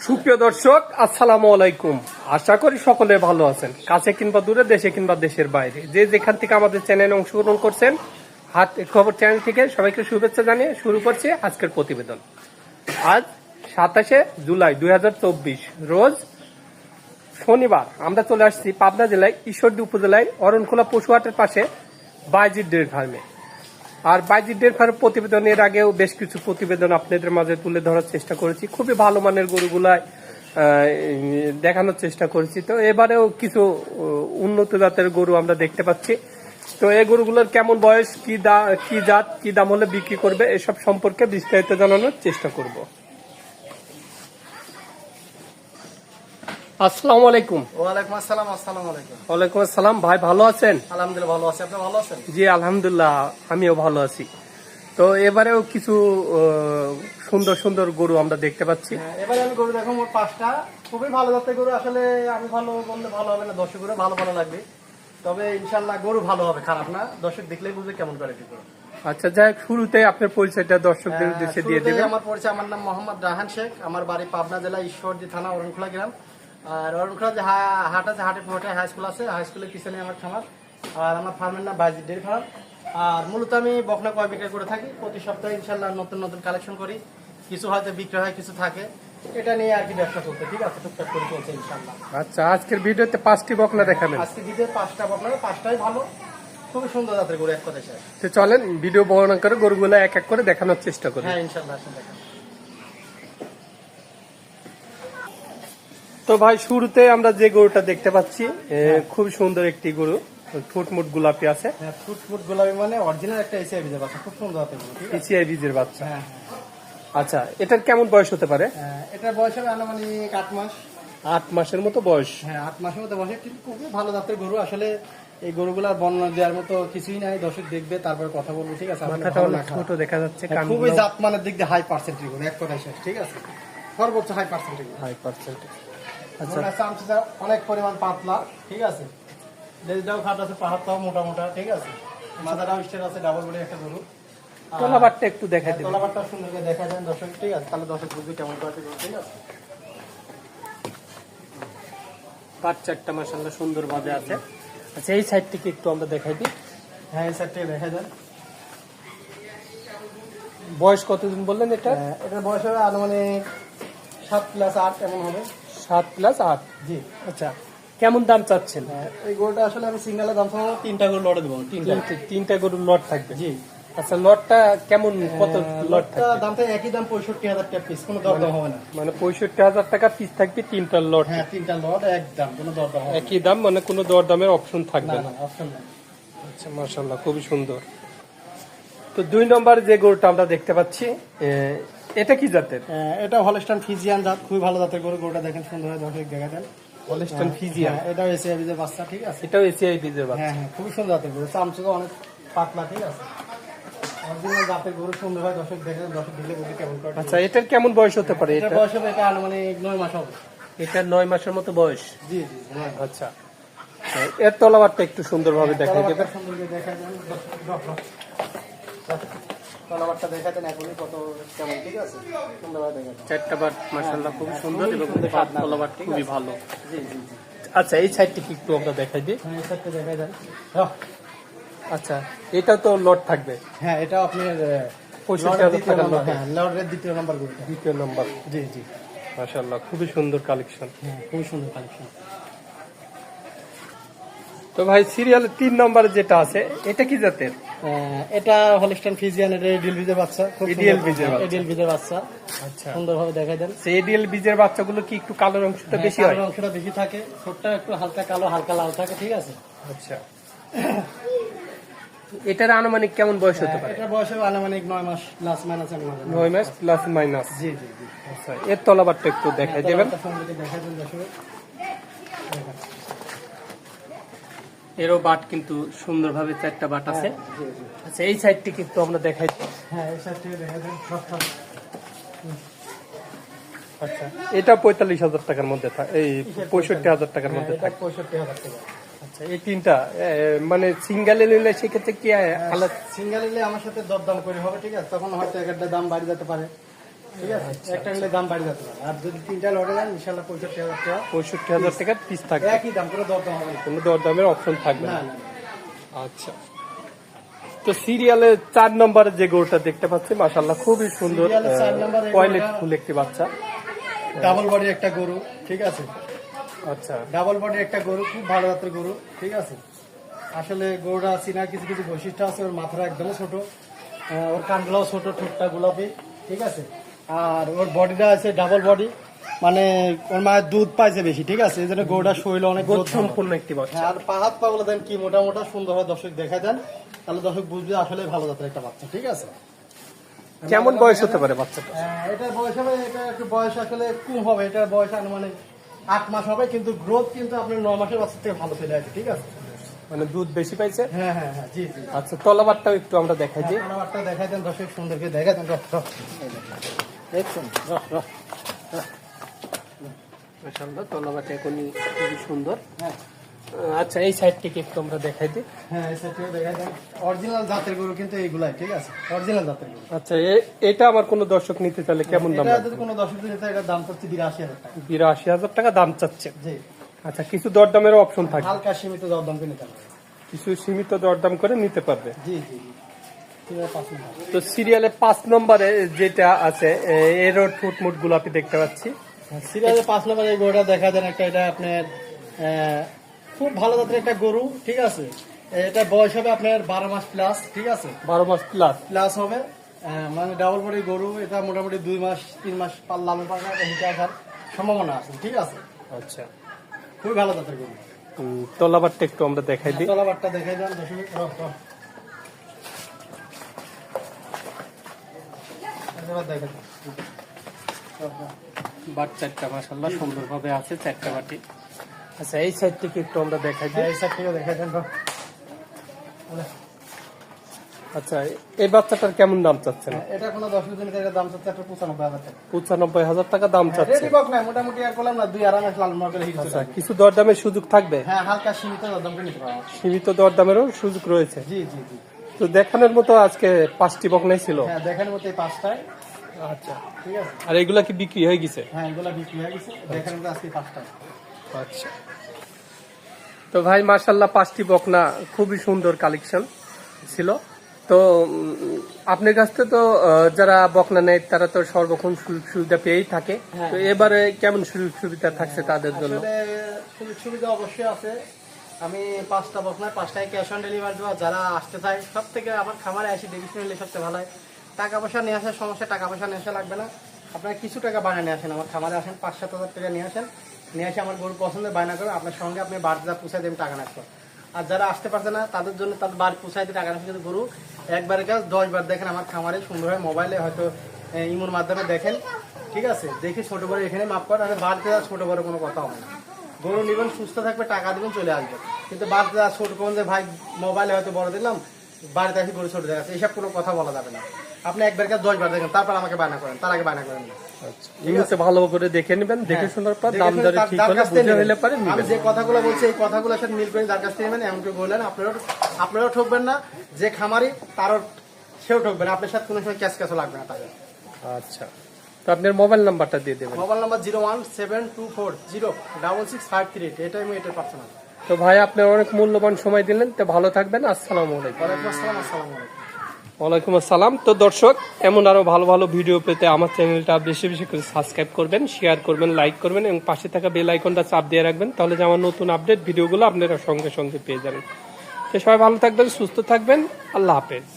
সুপ্রিয় দর্শক, আসসালামু আলাইকুম। আশা করি সকলে ভালো আছেন, কাছে কিংবা দূরে, দেশে কিংবা দেশের বাইরে, যে যেখান থেকে আমাদের চ্যানেলে অংশগ্রহণ করছেন। হাট খবর চ্যানেল থেকে সবাইকে শুভেচ্ছা জানিয়ে শুরু করছি আজকের প্রতিবেদন। আজ 27শে জুলাই 2024 রোজ শনিবার। আমরা চলে আসছি পাবনা জেলায় ঈশ্বরদী উপজেলায় অরণখোলা পশুহাটের পাশে বাইজির ডেয়ারি ফার্মে। আর বাইজির ডেয়ারি ফার্ম প্রতিবেদন এর আগেও বেশ কিছু প্রতিবেদন আপনাদের মাঝে তুলে ধরার চেষ্টা করেছি, খুবই ভালো মানের গরুগুলাই দেখানোর চেষ্টা করেছি। তো এবারেও কিছু উন্নত জাতের গরু আমরা দেখতে পাচ্ছি। তো এই গরুগুলোর কেমন বয়স, কি জাত, কি দাম হলে বিক্রি করবে, এসব সম্পর্কে বিস্তারিত জানানোর চেষ্টা করব। আসসালামু আলাইকুম। ওয়ালাইকুম আসসালাম। আসসালামু আলাইকুম। ওয়ালাইকুম আসসালাম। ভাই ভালো আছেন? আলহামদুলিল্লাহ ভালো আছি, আপনি ভালো আছেন? জি আলহামদুলিল্লাহ, আমিও ভালো আছি। তো এবারেও কিছু সুন্দর সুন্দর গরু আমরা দেখতে পাচ্ছি। এবারে আমি গরু দেখো মোট 5টা, খুবই ভালো জাতের গরু। আসলে আমি ভালো বললে ভালো হবে না, দর্শক গরু ভালো ভালো লাগবে, তবে ইনশাল্লাহ গরু ভালো হবে, খারাপ না। দর্শক দেখলেই বুঝবে কেমন কোয়ালিটি গরু। আচ্ছা, যাই হোক, শুরুতে আপনার পরিচয়টা দর্শকদের উদ্দেশ্যে দিয়ে দেবেন। আমার পরিচয়, আমার নাম মোহাম্মদ রাহান শেখ, আমার বাড়ি পাবনা জেলা ঈশ্বরদী থানা অরণখোলা গ্রাম। আর অরণখোলা যে হাট আছে, হাটের পরে হাই স্কুল আছে, হাই স্কুলের পিছনে আমার খামার। আর আমার ফার্মের নাম বাইজির ডেয়ারি ফার্ম। আর মূলত আমি বকনা কয় বিক্রি করে থাকি, প্রতি সপ্তাহে ইনশাল্লাহ নতুন নতুন কালেকশন করি, কিছু হয়তো বিক্রি হয়, কিছু থাকে, এটা নিয়ে আর কি ব্যবসা চলতে। ঠিক আছে, টুকটাক করে চলছে ইনশাল্লাহ। আচ্ছা, আজকের ভিডিওতে 5টি বকনা দেখাবেন। আজকে ভিডিও 5টা বকনা, 5টাই ভালো, খুবই সুন্দর জাতের গরু এক কথায়। তো চলেন ভিডিও বর্ণনা করে গরুগুলো এক এক করে দেখানোর চেষ্টা করি। হ্যাঁ ইনশাল্লাহ, আসুন দেখেন। তো ভাই, শুরুতে আমরা যে গরুটা দেখতে পাচ্ছি, খুব সুন্দর একটি গরু, ফুটমুট গোলাপি আছে। হ্যাঁ, ফুটফুট গোলাপি মানে অরিজিনাল একটা এসিআই বীজের বাচ্চা, খুব সুন্দর জাতের গরু। পিছিয়ে বীজের বাচ্চা। হ্যাঁ আচ্ছা, এটার কেমন বয়স হতে পারে? এটার বয়স হবে আনুমানিক 8 মাস। 8 মাসের মতো বয়স। হ্যাঁ, 8 মাসের মতো বয়স, কিন্তু খুবই ভালো জাতের গরু। আসলে এই গরুগুলার বর্ণনা দেওয়ার মতো কিছুই নাই, দর্শক দেখবে তারপরে কথা বলবো। ঠিক আছে, মাথাটা অনেক ছোট দেখা যাচ্ছে, খুবই জাত মানের দিক দিয়ে হাই পার্সেন্টেজ গরু এক কথায় শেষ। ঠিক আছে, সর্বোচ্চ হাই পার্সেন্টেজ। High percentage. আচ্ছা, চামচা অনেক পরিমাণ পাতলা। ঠিক আছে, লেজটাও খাট আছে, পাহাড়টাও মোটা মোটা। ঠিক আছে, মাথাটাও স্টেট আছে, ডাবল বডি একটা গরু। তলাবারটা একটু দেখাই দেবেন। তলাবারটা সুন্দর করে দেখা যায় দর্শক। ঠিক আছে, তাহলে দর্শক বুঝবে কেমন কোয়ালিটি গরু। ঠিক আছে, বাচ্চাটা মাশাআল্লাহ সুন্দর ভাবে আছে। আচ্ছা, এই সাইড থেকে একটু আমরা দেখাই দিই। হ্যাঁ এই সাইডটা দেখা যায়। বয়স কতদিন বললেন এটা? এটার বয়স হবে আনুমানিক 7+8 এমন হবে। 7+8। জি। আচ্ছা, কেমন দাম চাচ্ছেন? এই গরুটা আসলে আমি সিঙ্গেলের দাম চাবো 3টা গরু লটে দেবো। তিনটা গরুর লট থাকবে। জি। আচ্ছা, লটটা কেমন, কত লট থাকবে? দামটা একই দাম, 65,000 টাকা পিস, কোনো দরদাম হবে না। মানে 65,000 টাকা পিস থাকবে, 3টা লট। হ্যাঁ, 3টা লট একদম, কোনো দরদাম হবে না। একই দাম, মানে কোনো দরদামের অপশন থাকবে না না। না, অপশন নাই। আচ্ছা, মাশাআল্লাহ খুবই সুন্দর। তো 2 নম্বর যে গরুটা আমরা দেখতে পাচ্ছি, এটা কি জাতের? এটা হলস্টাইন ফ্রিজিয়ান জাত, খুবই ভালো জাতের গরু। গরুটা দেখেন সুন্দর হয়, দর্শক দেখা দেন। Holstein Friesian. এটাও এসিআই বীজের বাচ্চা। ঠিক আছে, এটাও এসিআই বীজের বাচ্চা। হ্যাঁ হ্যাঁ, খুবই সুন্দর জাতের গরু, চামচুকা অনেক পাতলা। ঠিক আছে, অরিজিনাল জাতের গরু, সুন্দর হয়, দর্শক দেখে, দর্শক দেখলে বুঝি কেমন করে। আচ্ছা, এটার কেমন বয়স হতে পারে? এটা বয়স হবে, এটা আনুমানিক 9 মাস হবে। এটা 9 মাসের মতো বয়স। জি জি। আচ্ছা, এর তলাবারটা একটু সুন্দরভাবে দেখাই দেবেন। সুন্দর করে দেখা যায়, তলাবারটা দেখা দেন এখনই কত কেমন। ঠিক আছে, সুন্দরভাবে দেখা যায়। 4টা বার মাশাআল্লাহ খুব সুন্দর, এবং তলাবারটা খুবই ভালো। জি জি জি। আচ্ছা, এই সাইডটি একটু আমরা দেখাই দিই। হ্যাঁ, এই সাইডটা দেখা যায়। আচ্ছা, এটা তো লট থাকবে। হ্যাঁ, এটা আপনার 65,000 টাকা লট। হ্যাঁ, লটের 2য় নম্বর গরুটা। 2য় নম্বর। জি জি। মাশাআল্লাহ খুবই সুন্দর কালেকশন। হ্যাঁ, খুবই সুন্দর কালেকশন। তো ভাই, সিরিয়ালের 3 নম্বর যেটা আছে, এটা কি জাতের? এটা হলস্টাইন ফ্রিজিয়ান, এটা এডিএল বীজের বাচ্চা। এডিএল বীজের বাচ্চা। এডিএল বীজের বাচ্চা। আচ্ছা, সুন্দরভাবে দেখাই দেন। সেই এডিএল বীজের বাচ্চাগুলো কি একটু কালো অংশটা বেশি হয়? কালো অংশটা বেশি থাকে, ঠোঁটটা একটু হালকা কালো, হালকা লাল থাকে। ঠিক আছে, আচ্ছা, এটার আনুমানিক কেমন বয়স হতে পারে? এটা বয়স হবে আনুমানিক 9 মাস প্লাস মাইনাস। 9 মাস প্লাস মাইনাস। জি জি জি। আচ্ছা, এর তলাবারটা একটু দেখাই দেবেন। দেখাই দেন দর্শক। এরও বাট কিন্তু সুন্দরভাবে 4টা বাট আছে। জি জি। আচ্ছা, এই সাইডটি কিন্তু আমরা দেখাই দিই। হ্যাঁ, এই সাইড থেকে দেখা দেন। আচ্ছা, এটা 45,000 টাকার মধ্যে থাকে, এই 65,000 টাকার মধ্যে এটা থাকে। 65,000 টাকা। আচ্ছা, এই 3টা মানে সিঙ্গেলে নিলে সেক্ষেত্রে কি আলাদা? সিঙ্গেল নিলে আমার সাথে দরদাম করে হবে। ঠিক আছে, তখন হয়তো এক একটা দাম বাড়ি যেতে পারে। ঠিক আছে, একটা নিলে দাম বাড়ি যেতে পারে। আর যদি 3টা লটে দেন ইনশাল্লাহ 65,000 টাকা 65,000 টাকার পিস থাকবে, একই দাম, কোনো দরদাম হবে না। কোনো দরদামের অপশন থাকবে না না। না না। আচ্ছা, তো সিরিয়ালে 4 নম্বরে যে গরুটা দেখতে পাচ্ছি মাশাআল্লাহ খুবই সুন্দর, সিরিয়ালে 4 নম্বরে এই কোয়ালিটি গরুটা- ফুল একটি বাচ্চা। ডাবল বডির একটা গরু, ঠিক আছে, আচ্ছা, ডাবল বডির একটা গরু, খুব ভালো জাতের গরু, ঠিক আছে। আসলে গরুটা চিনার কিছু কিছু বৈশিষ্ট্য আছে। ওর মাথাটা একদমই ছোট, ওর কানগুলাও ছোট, ঠোঁটটা গোলাপি, ঠিক আছে। আর ওর বডিটা আছে ডাবল বডি, মানে ওর মায়ের দুধ পাইছে বেশি, ঠিক আছে। এই জন্য গরুটার শরীর অনেক গোদ গ্রোথ ভালো। সম্পূর্ণ একটি বাচ্চা। হ্যাঁ, আর পা হাত পা গুলো দেন কি মোটা মোটা সুন্দর হয়, দর্শক দেখা দেন, তাহলে দর্শক বুঝবে আসলে ভালো জাতের একটা বাচ্চা, ঠিক আছে। কেমন বয়স হতে পারে বাচ্চাটা? এটার বয়স হবে, এটা একটু বয়স আসলে কম হবে, এটার বয়স আনুমানিক 8 মাস হবে, কিন্তু গ্রোথ কিন্তু আপনার 9 মাসের বাচ্চা থেকে ভালো চলে আসে, ঠিক আছে। মানে দুধ বেশি পাইছে। হ্যাঁ হ্যাঁ হ্যাঁ, জি জি। আচ্ছা, তলাবারটাও একটু আমরা দেখাই দিই। কালারটা দেখাই দেন দর্শক, সুন্দরকে দেখাই দেন, দেখছেন, মাশাআল্লাহ তলাবারটা এখনই খুবই সুন্দর। হ্যাঁ আচ্ছা, এই সাইড থেকে একটু আমরা দেখাই দিই। হ্যাঁ, এই সাইডটাও দেখাই দেন। অরিজিনাল জাতের গরু কিন্তু এইগুলাই, ঠিক আছে, অরিজিনাল জাতের গরু। আচ্ছা, এটা আমার কোনো দর্শক নিতে চাইলে কেমন দাম? এটা যদি কোনো দর্শক নিতে চায়, এটার দাম হচ্ছে 82,000 টাকা। 82,000 টাকা দাম চাচ্ছে। জি, আচ্ছা, কিছু দরদামের অপশন থাকে, হালকা সীমিত দরদাম করে নিতে পারবে। কিছু সীমিত দরদাম করে নিতে পারবে। জি জি জি, ঠিক আছে, 5 মিনিট। তো সিরিয়ালে 5 নম্বরে যেটা আছে এর ফুটমুট গোলাপি দেখতে পাচ্ছি। সিরিয়ালে 5 নম্বর এই গরুটা দেখা দেন একটা, এটা আপনার খুব ভালো জাতের একটা গরু, ঠিক আছে। এটা বয়স হবে আপনার 12 মাস প্লাস, ঠিক আছে, 12 মাস প্লাস। প্লাস হবে। মানে ডাবল বডি গরু, এটা মোটামুটি 2 মাস 3 মাস লালন পালন হিটে আসার সম্ভাবনা আছে, ঠিক আছে। আচ্ছা, খুবই ভালো জাতের গরু। তলাবারটা একটু আমরা দেখাই দিই। তলাবারটা দেখাই দেন দর্শক, দেখাই দেন। বাট চারটা মাশাআল্লাহ সুন্দরভাবে আছে, চারটা বাটি। আচ্ছা, এই সাইড থেকে একটু আমরা দেখাই দিই। এই সাইড থেকে দেখাই দেন। আচ্ছা, এই বাচ্চাটার কেমন দাম চাচ্ছেন? এটা কোনো 10 দিনের টাকা দাম চাচ্ছে 95,000 টাকা। 95,000 টাকা দাম চাচ্ছে। রেডি বক নাই, মোটামুটি আর করলাম না, 2 মাস লাল মার্কেট হিট আচ্ছা, কিছু দরদামের সুযোগ থাকবে? হ্যাঁ, হালকা সীমিত দরদাম করে নিতে পারবো। সীমিত দরদামেরও সুযোগ রয়েছে। জি জি জি, তো দেখানোর মতো আজকে 5টি বকনাই ছিল। হ্যাঁ, দেখার মতো এই 5টায়, আচ্ছা, ঠিক আছে। আর এগুলা কি বিক্রি হয়ে গেছে? হ্যাঁ, এগুলা বিক্রি হয়ে গেছে, দেখার মতো আজকে 5টায়। আচ্ছা, তো ভাই মাশাআল্লাহ 5টি বকনা খুবই সুন্দর কালেকশন ছিল। তো আপনার কাছ থেকে তো যারা বকনা নেয় তারা তো সর্বক্ষণ সুযোগ সুবিধা পেয়েই থাকে। হ্যাঁ। তো এবারে কেমন সুযোগ সুবিধা থাকছে তাদের জন্য? আসলে সুযোগ সুবিধা অবশ্যই আছে। আমি 5টা বকনায় 5টায় ক্যাশ অন ডেলিভারি দেওয়া, যারা আসতে চায় সব থেকে আমার খামারে আসি দেখে নিলে সবচেয়ে ভালো হয়। টাকা পয়সা নিয়ে আসার সমস্যা, টাকা পয়সা নিয়ে আসা লাগবে না। আপনার কিছু টাকা বায়না নিয়ে আসেন, আমার খামারে আসেন, 5-7 হাজার টাকা নিয়ে আসেন, নিয়ে এসে আমার গরু পছন্দের বায়না করে আপনার সঙ্গে আপনি বাড়িতে যা পুষাই দেবেন টাকা রাখবেন। আর যারা আসতে পারছে না তাদের জন্য তাদের বাড়ি পুষাই দিয়ে টাকা রাখছে, কিন্তু গরু একবারের কাজ 10 বার দেখেন আমার খামারে সুন্দরভাবে, মোবাইলে হয়তো ইমোর মাধ্যমে দেখেন, ঠিক আছে, দেখে ছোট বড় এখানে মাপ করেন। আর বাড়িতে যা ছোট বড় কোনো কথা হবে না, গরু নিবেন, সুস্থ থাকবে, টাকা দিবেন, চলে আসবে। কিন্তু বাড়িতে যা ছোট করুন যে ভাই মোবাইলে হয়তো বড় দিলাম, বাড়িতে আসি গরু ছোট দেখাচ্ছে, এইসব কোনো কথা বলা যাবে না। আপনি একবার কাজ 10 বার দেখেন, তারপর আমাকে বায়না করেন, তার আগে বায়না করেন না। আচ্ছা, এই হচ্ছে ভালো করে দেখে নেবেন, দেখে শোনার পর দেখে দাম শুনে দরে তার- ঠিক তার হলে কাছ থেকে বুঝে নেবেন। হলে পারে আমি নেবেন। যে কথাগুলো বলছি এই কথাগুলোর সাথে মিল করে যার কাছ থেকে নেবেন, এমনকি বললেন আপনারাও ঠকবেন না, যে খামারি তারও সেও ঠকবেন না, আপনার সাথে কোনো সময় ক্যাশ লাগবে না তাদের। আচ্ছা, তো আপনার মোবাইল নাম্বারটা দিয়ে দেবেন। মোবাইল নাম্বার 01724066538, এটাই আমি এটার পার্সোনাল। তো ভাই আপনার অনেক মূল্যবান সময় দিলেন, তো ভালো থাকবেন। আসসালামু আলাইকুম। ওয়ালাইকুম আসসালাম, আসসালামু আলাইকুম। ওয়ালাইকুম আসসালাম। তো দর্শক, এমন আরো ভালো ভালো ভিডিও পেতে আমার চ্যানেলটা বেশি বেশি করে সাবস্ক্রাইব করবেন, শেয়ার করবেন, লাইক করবেন এবং পাশে থাকা বেল আইকনটা চাপ দিয়ে রাখবেন, তাহলে যে আমার নতুন আপডেট ভিডিওগুলো আপনারা সঙ্গে সঙ্গে পেয়ে যাবেন। তো সবাই ভালো থাকবেন, সুস্থ থাকবেন, আল্লাহ হাফেজ।